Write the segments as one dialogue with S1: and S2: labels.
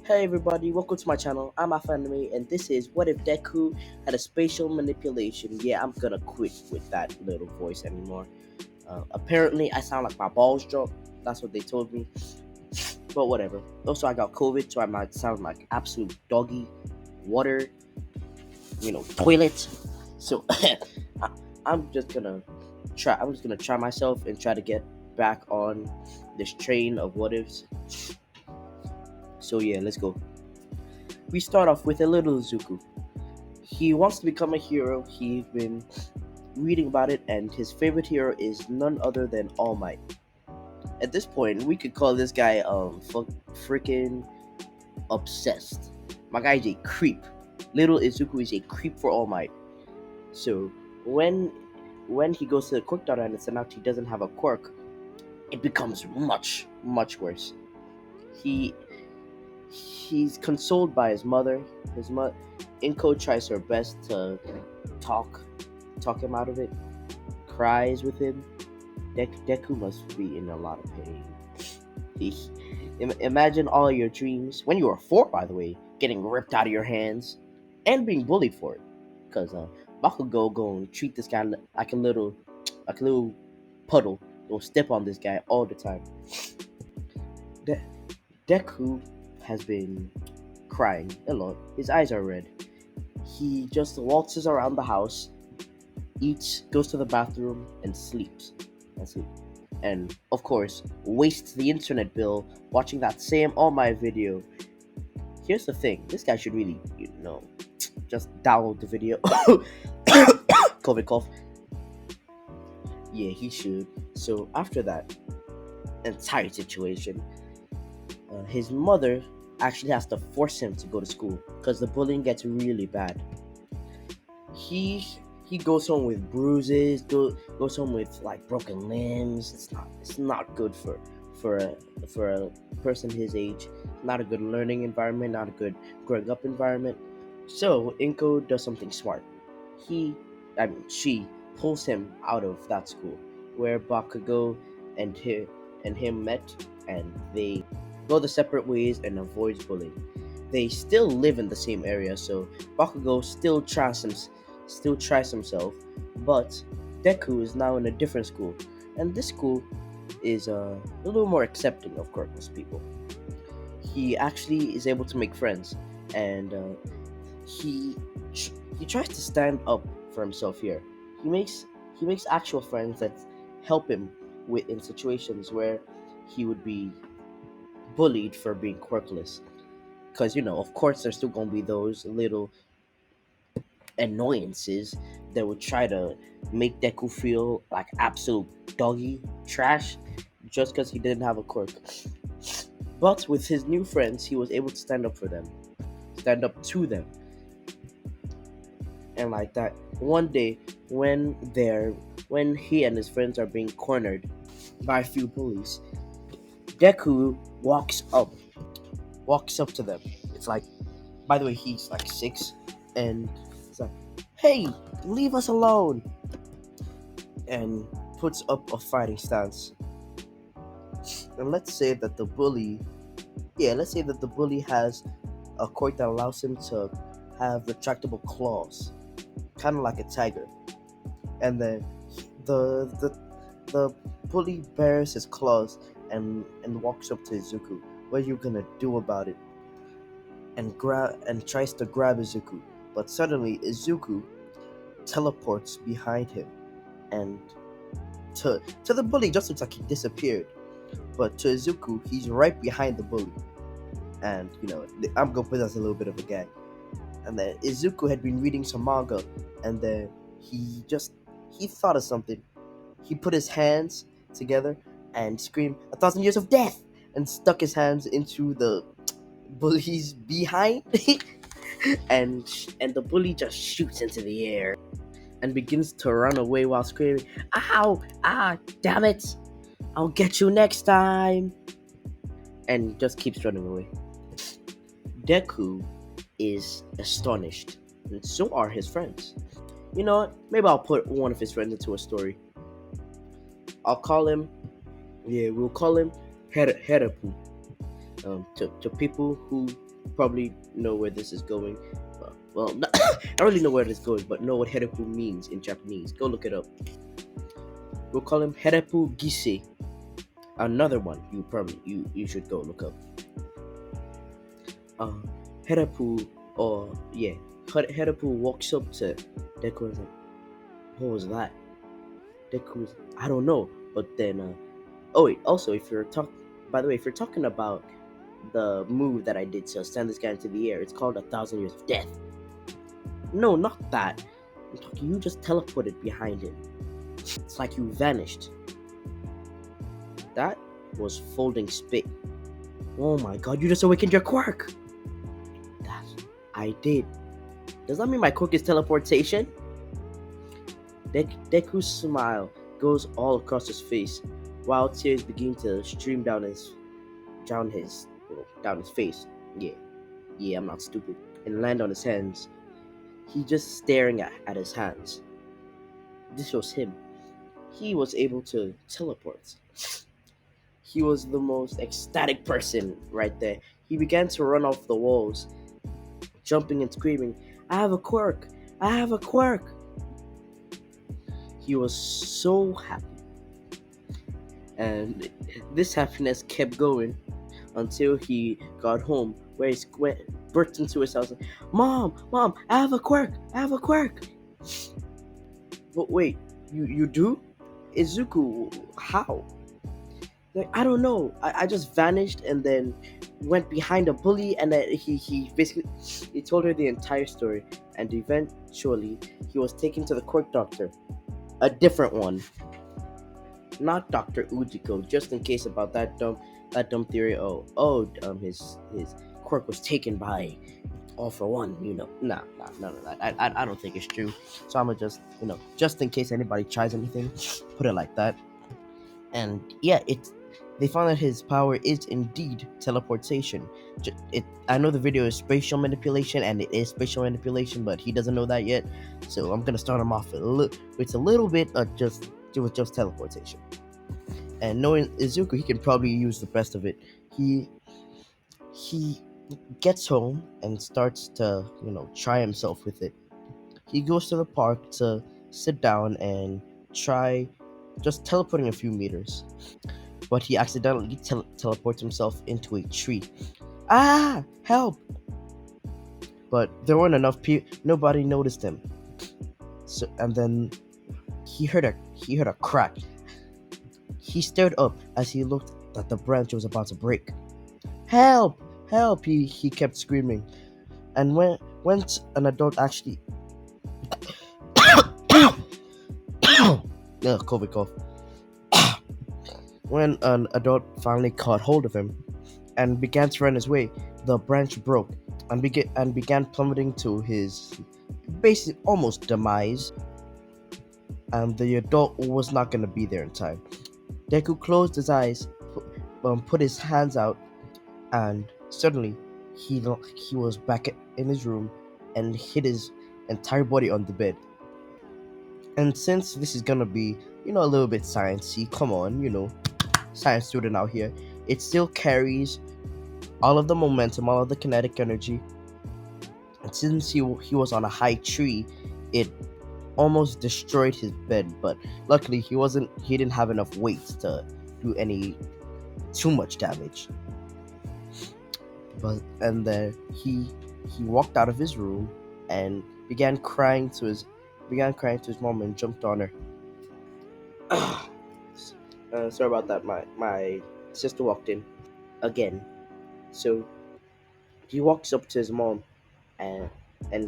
S1: Hey everybody, welcome to my channel. I'm Anime, and this is What If Deku Had a Spatial Manipulation. Yeah, I'm gonna quit with that little voice anymore. Apparently, I sound like my balls dropped. That's what they told me. But whatever. Also, I got COVID, so I might sound like absolute doggy, water, toilet. So I, I'm just gonna try. I'm just gonna try myself and try to get back on this train of what ifs. So yeah, let's go. We start off with a little Zuko. He wants to become a hero. He's been reading about it, and his favorite hero is none other than All Might. At this point, we could call this guy freaking obsessed. My guy is a creep. Little Izuku is a creep for All Might. So when when he goes to the quirk daughter and it's announced he doesn't have a quirk, it becomes much worse. He he's consoled by his mother. His mother Inko tries her best to talk talk him out of it, cries with him. Deku must be in a lot of pain. He, imagine all your dreams when you were four, by the way, getting ripped out of your hands and being bullied for it. Because Bakugo go and treat this guy like a little puddle. He'll step on this guy all the time. De- Deku has been crying a lot. His eyes are red. He just waltzes around the house, eats, goes to the bathroom, and sleeps. That's it. And of course, wastes the internet bill watching that same All My video. Here's the thing: this guy should really, just download the video. COVID cough. Yeah, he should. So after that entire situation, his mother actually has to force him to go to school because the bullying gets really bad. He he goes home with bruises, goes home with like broken limbs. It's not good for a for a person his age. Not a good learning environment, not a good growing up environment. So Inko does something smart. He I mean she pulls him out of that school where Bakugo and him met, and they go the separate ways and avoids bullying. They still live in the same area, so Bakugo still tries himself, but Deku is now in a different school, and this school is a little more accepting of quirkless people. He actually is able to make friends, and he he tries to stand up for himself here. He makes he makes actual friends that help him with in situations where he would be bullied for being quirkless. Because of course, there's still gonna be those little annoyances that would try to make Deku feel like absolute doggy trash just because he didn't have a quirk. But with his new friends, he was able to stand up for them, stand up to them, and like that. One day, when he and his friends are being cornered by a few bullies, Deku walks up to them. It's like, by the way, he's like 6, and he's like, "Hey, leave us alone!" and puts up a fighting stance. And let's say that the bully has a quirk that allows him to have retractable claws, kind of like a tiger. And then the the the bully bears his claws and walks up to Izuku. What are you gonna do about it? And tries to grab Izuku, but suddenly Izuku teleports behind him, and to the bully just looks like he disappeared. But to Izuku, he's right behind the bully. And I'm gonna put that as a little bit of a gag. And then Izuku had been reading some manga, and then he thought of something. He put his hands together and screamed 1,000 years of death, and stuck his hands into the bully's behind, and the bully just shoots into the air and begins to run away while screaming, "Ow! Ah! Damn it! I'll get you next time!" And just keeps running away. Deku is astonished, and so are his friends. You know what? Maybe I'll put one of his friends into a story. I'll call him, we'll call him Herapu. To people Probably know where this is going. Well, not, I don't really know where this is going, but know what Herepu means in Japanese. Go look it up. We'll call him Herepu Gise. Another one you should go look up. Uh, Herepu, or yeah, Herepu walks up to Deku and is like, "What was that?" Deku's, I don't know. But then, oh wait, also by the way, if you're talking about the move that I did to send this guy into the air, it's called 1,000 years of death. No, not that. I'm talking, you just teleported behind him. It's like you vanished. That was folding spit. Oh my god, you just awakened your quirk. That I did. Does that mean my quirk is teleportation? Deku's smile goes all across his face, while tears begin to stream down his face. Yeah, yeah, I'm not stupid. And land on his hands. He just staring at his hands. This was him. He was able to teleport. He was the most ecstatic person right there. He began to run off the walls, jumping and screaming, "I have a quirk! I have a quirk!" He was so happy. And this happiness kept going until he got home, where he burst into his house, like, "Mom, Mom, I have a quirk! I have a quirk!" But wait, you do? Izuku, how? Like, I don't know. I just vanished and then went behind a bully, and then he basically he told her the entire story, and eventually he was taken to the quirk doctor, a different one, not Doctor Ujiko, just in case about that dumb theory. His quirk was taken by All for One. Nah, none of that. I don't think it's true. So I'ma just in case anybody tries anything, put it like that. And yeah, they found that his power is indeed teleportation. I know the video is spatial manipulation, and it is spatial manipulation, but he doesn't know that yet. So I'm gonna start him off with a little bit of just teleportation. And knowing Izuku, he can probably use the best of it. He gets home and starts to try himself with it. He goes to the park to sit down and try just teleporting a few meters, but he accidentally teleports himself into a tree. Ah, help! But there weren't enough people. Nobody noticed him. So, and then he heard a crack. He stared up as he looked that the branch was about to break. Help! Help! He kept screaming. And when an adult actually COVID cough. When an adult finally caught hold of him and began to run his way, the branch broke and began plummeting to his basic almost demise, and the adult was not going to be there in time. Deku closed his eyes, put his hands out, and suddenly he was back in his room and hit his entire body on the bed. And since this is gonna be a little bit sciencey, come on, science student out here, it still carries all of the momentum, all of the kinetic energy. And since he was on a high tree, it almost destroyed his bed. But luckily, he didn't have enough weight to do any too much damage. And then he walked out of his room and began crying to his mom and jumped on her. Sorry about that. My sister walked in again. So he walks up to his mom and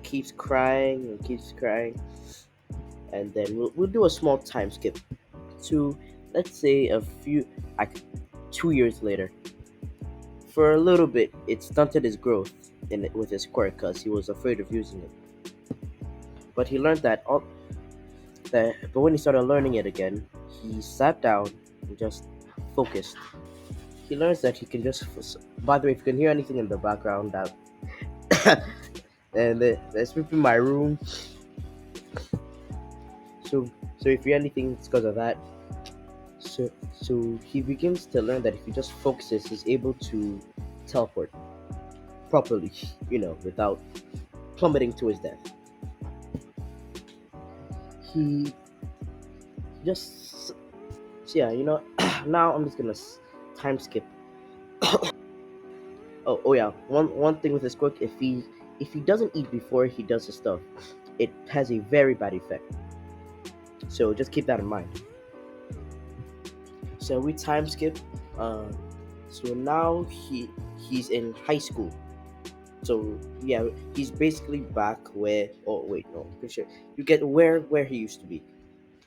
S1: keeps crying and keeps crying. And then we'll do a small time skip to, let's say, a few, like, 2 years later. For a little bit, it stunted his growth with his quirk because he was afraid of using it. But he learned but when he started learning it again, he sat down and just focused. He learns that he can just. By the way, if you can hear anything in the background, that and they're sweeping my room. So if you hear anything, it's because of that. So he begins to learn that if he just focuses, he's able to teleport. properly, without plummeting to his death. He just, so yeah, now I'm just gonna time skip. Oh yeah, one thing with his quirk, if he doesn't eat before he does his stuff, it has a very bad effect. So just keep that in mind. So we time skip. Uh, so now he's in high school. So yeah, he's basically back where. Oh wait, no, I'm pretty sure you get where he used to be.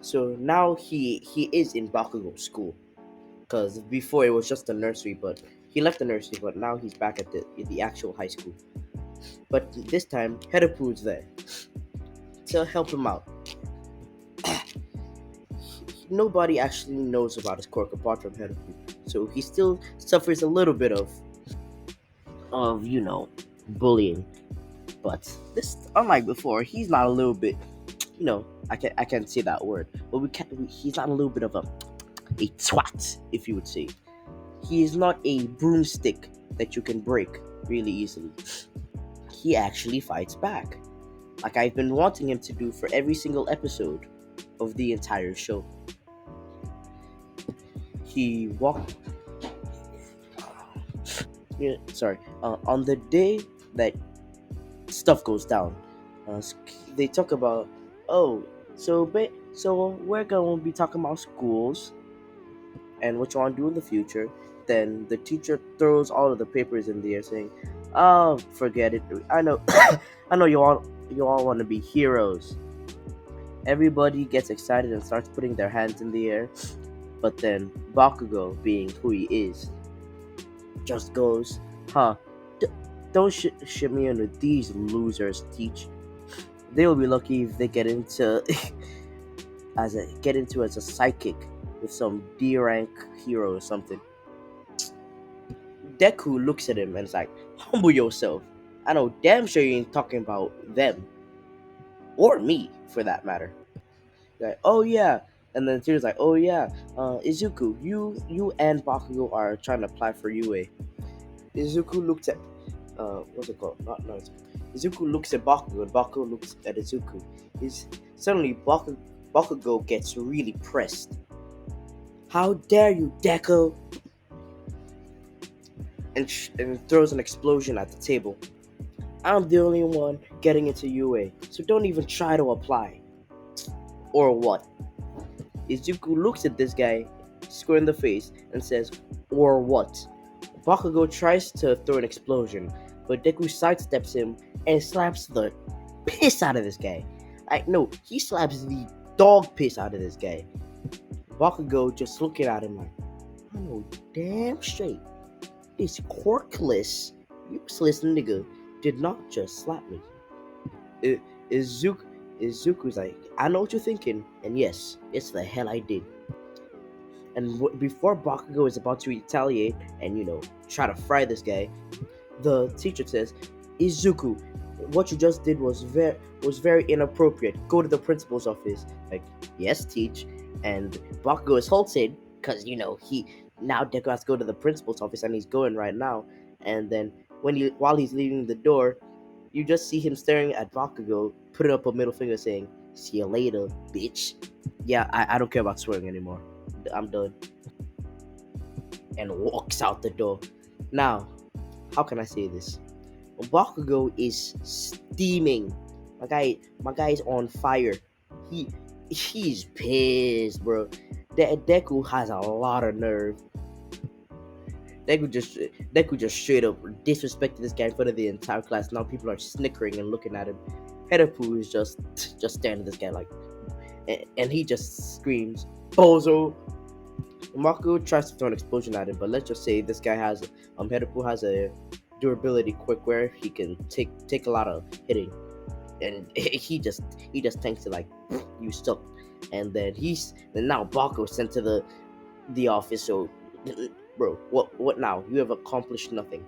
S1: So now he is in Bakugo school, because before it was just a nursery, but he left the nursery, but now he's back at the actual high school. But this time, Hedapu's there to help him out. Nobody actually knows about his quirk apart from Hedapu, so he still suffers a little bit of bullying. But this, unlike before, he's not a little bit. I can't say that word, but he's not a little bit of a twat, if you would say. He is not a broomstick that you can break really easily. He actually fights back, like I've been wanting him to do for every single episode of the entire show. He walked. Yeah, sorry. On the day that stuff goes down, they talk about, oh, so we're gonna be talking about schools and what you want to do in the future. Then the teacher throws all of the papers in the air, saying, "Oh, forget it. I know, I know you all want to be heroes." Everybody gets excited and starts putting their hands in the air. But then Bakugo, being who he is, just goes, "Huh? D- don't shimmy into these losers. Teach. They will be lucky if they get into as a psychic with some D rank hero or something." Deku looks at him and is like, "Humble yourself. I know damn sure you ain't talking about them or me for that matter." Like, "Oh yeah," and then Tsuru's like, "Oh yeah, Izuku, you and Bakugo are trying to apply for UA." Izuku looked at what's it called? Not no. Izuku looks at Bakugo and Bakugo looks at Izuku. He's suddenly Bakugo gets really pressed. "How dare you, Deku!" and throws an explosion at the table. "I'm the only one getting into UA, so don't even try to apply." Or what? Izuku looks at this guy square in the face and says, "Or what?" Bakugo tries to throw an explosion, but Deku sidesteps him and slaps the piss out of this guy. No, he slaps the dog piss out of this guy. Bakugo just looking at him like, "I know damn straight this quirkless, useless nigga did not just slap me." I- Izuku, Izuku's like, "I know what you're thinking, and yes, it's the hell I did." And before Bakugo is about to retaliate and try to fry this guy, the teacher says, "Izuku, what you just did was very inappropriate. Go to the principal's office." Like, "Yes, teach." And Bakugo is halted because he now Deku has to go to the principal's office, and he's going right now. And then while he's leaving the door, you just see him staring at Bakugo, putting up a middle finger, saying, "See you later, bitch." Yeah, I don't care about swearing anymore. I'm done. And walks out the door. Now, how can I say this? Bakugo is steaming. My guy is on fire. He he's pissed, bro. Deku has a lot of nerve. Deku just straight up disrespected this guy in front of the entire class. Now people are snickering and looking at him. Hedapu is just staring at this guy like, and he just screams, "Bozo!" Marco tries to throw an explosion at him, but let's just say this guy has Hedapu has a durability quick where he can take a lot of hitting, and he just tanks it like, "You suck." And then now Bakugo is sent to the office. So, bro, what now? You have accomplished nothing.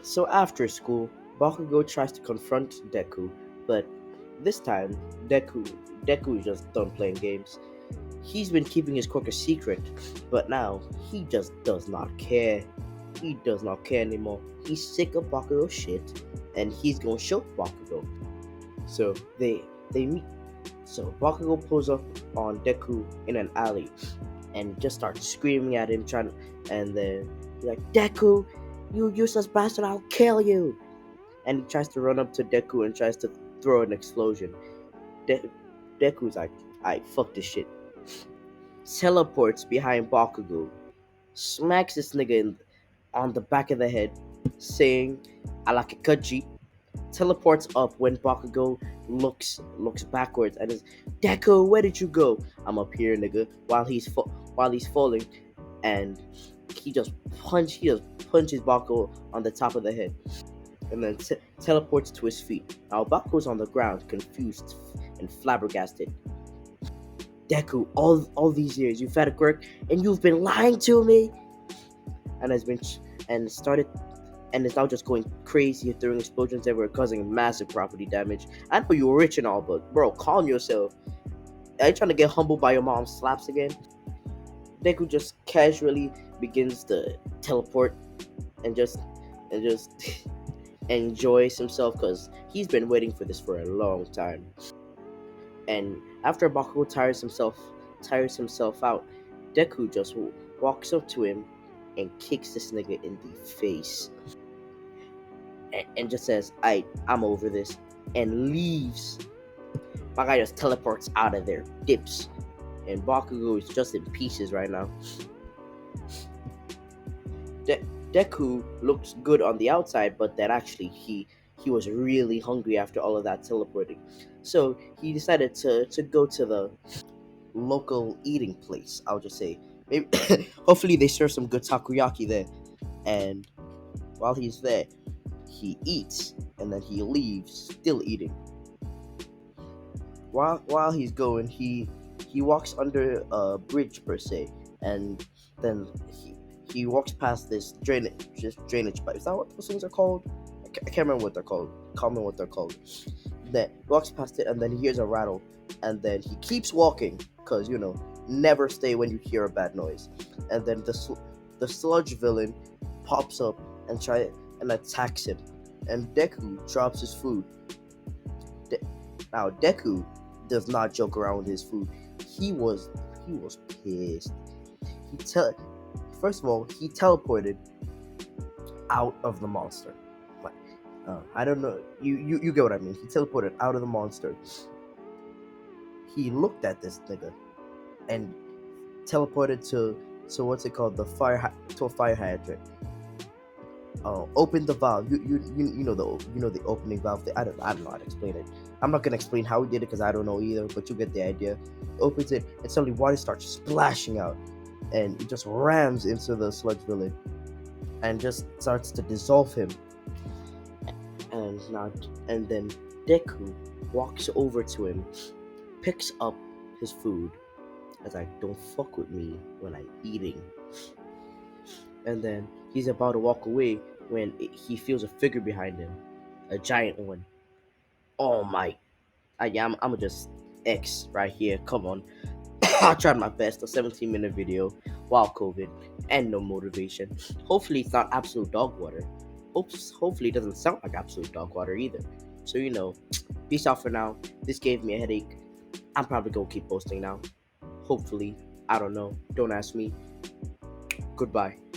S1: So after school, Bakugo tries to confront Deku, but this time Deku Deku is just done playing games. He's been keeping his quirk a secret, but now he just does not care. He does not care anymore. He's sick of Bakugo's shit, and he's gonna show Bakugo. So they meet. So Bakugo pulls up on Deku in an alley and just starts screaming at him, and then he's like, Deku, you useless bastard, I'll kill you! And he tries to run up to Deku and tries to throw an explosion. Deku's like, I fuck this shit. Teleports behind Bakugo, smacks this nigga on the back of the head, saying, I like a Kaji. Teleports up when Bakugo looks backwards and is, Deku, where did you go? I'm up here, nigga. While he's falling, and he just punches Bakugo on the top of the head, and then teleports to his feet. Now Bakugo's on the ground, confused and flabbergasted. Deku, all these years you've had a quirk, and you've been lying to me, and has been and started and is now just going crazy, throwing explosions everywhere, causing massive property damage. I know you're rich and all, but bro, calm yourself. Are you trying to get humbled by your mom's slaps again? Deku just casually begins to teleport and just enjoys himself because he's been waiting for this for a long time. And after Bakugo tires himself out, Deku just walks up to him and kicks this nigga in the face. And just says, I'm over this, and leaves. My guy just teleports out of there, dips, and Bakugo is just in pieces right now. Deku looks good on the outside, but that actually he was really hungry after all of that teleporting. So he decided to go to the local eating place. I'll just say, maybe hopefully they serve some good takoyaki there. And while he's there, he eats and then he leaves, still eating. While he's going, he walks under a bridge per se, and then he walks past this drainage pipe. Is that what those things are called? I can't remember what they're called. Can't remember what they're called. Then walks past it, and then he hears a rattle, and then he keeps walking because never stay when you hear a bad noise. And then the sludge villain pops up and attacks him, and Deku drops his food. Now Deku does not joke around with his food. He was pissed. First of all, he teleported out of the monster. I don't know. You get what I mean. He teleported out of the monster. He looked at this nigga and teleported to what's it called, to a fire hydrant. Open the valve. You know the opening valve. I don't know how to explain it. I'm not gonna explain how he did it because I don't know either. But you get the idea. Opens it and suddenly water starts splashing out, and it just rams into the sludge villain, and just starts to dissolve him. And then Deku walks over to him, picks up his food, as don't fuck with me when I'm eating. And then he's about to walk away when he feels a figure behind him, a giant one. Oh my! I'm just X right here. Come on, I tried my best. A 17-minute video while COVID and no motivation. Hopefully it's not absolute dog water. Hopefully it doesn't sound like absolute dog water either. So peace out for now. This gave me a headache. I'm probably gonna keep posting now. Hopefully, I don't know. Don't ask me. Goodbye.